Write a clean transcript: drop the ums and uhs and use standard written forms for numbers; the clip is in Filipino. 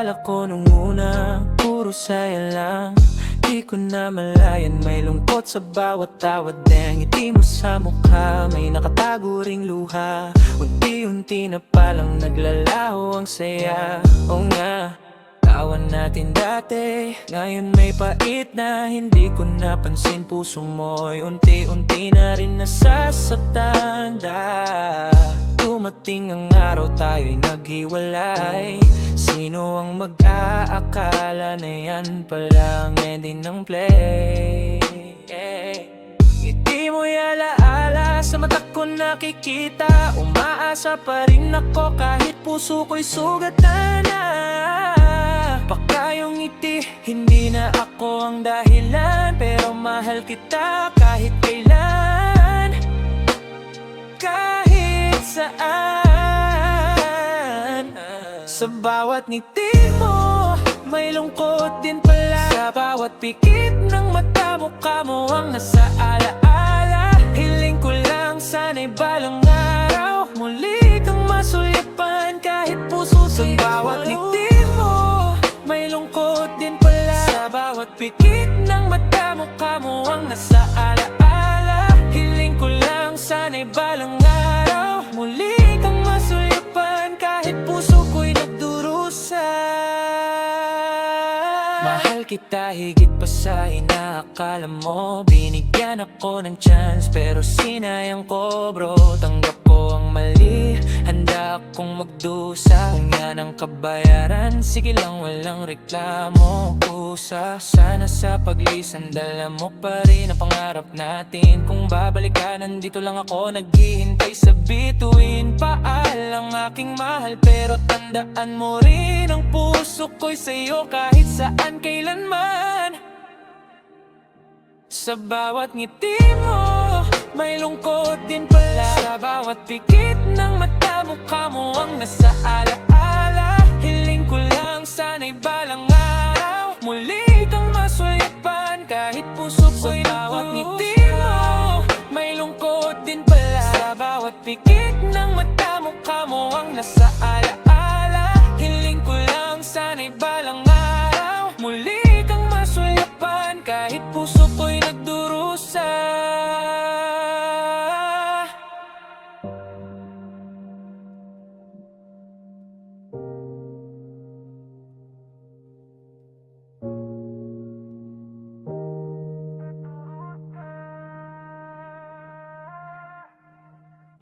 Akala ko nung una, puro saya lang. Di ko na malayan, may lungkot sa bawat tawad. Ngiti mo sa mukha, may nakatago ring luha. Unti-unti na palang naglalaho ang saya. O nga, tawan natin dati, ngayon may pait na hindi ko napansin. Puso mo'y unti-unti na rin nasasaktan. Dumating ang araw tayo'y naghiwalay. Sino ang mag-aakala na yan palang ending ng play? Ngiti mo'y alaala, sa mata ko nakikita. Umaasa pa rin ako kahit puso ko'y sugatan na. Baka yung ngiti, hindi na ako ang dahilan, pero mahal kita kahit kailan, kahit saan. Sa bawat ngiti mo, may lungkot din pala. Sa bawat pikit ng mata, mukha mo ang nasa alaala. Hiling ko lang sana'y balang araw muli kang masulipan kahit puso. Sa bawat ngiti mo, may lungkot din pala. Sa bawat pikit ng mata, mukha mo ang nasa alaala. Hiling ko lang sana'y balang araw muli kang masulipan kahit puso ko'y nagdurusa. Mahal kita higit pa sa inaakala mo. Binigyan ako ng chance pero sinayang ko bro. Tanggap ko ang mali, handa akong magdusa. Kung yan ang kabayaran, sige lang walang reklamo. Kusa, sana sa paglisan dala mo pa rin ang pangarap natin. Kung babalik ka, nandito lang ako naghihintay sa bituin. Paalang aking mahal, pero tandaan mo rin ang puso ko'y sa'yo kahit saan, kailanman. Sa bawat ngiti mo, may lungkot din pala. Sa bawat pikit ng mata, mukha mo ang nasa alaala. Hiling ko lang sana'y balang araw muli kang masulipan kahit puso ko'y nagdurusa. Sa bawat ngiti mo, may lungkot din pala. Sa bawat pikit ng mata, mukha mo ang nasa alaala. Hiling ko lang sana'y balang araw muli kang masulipan kahit puso ko'y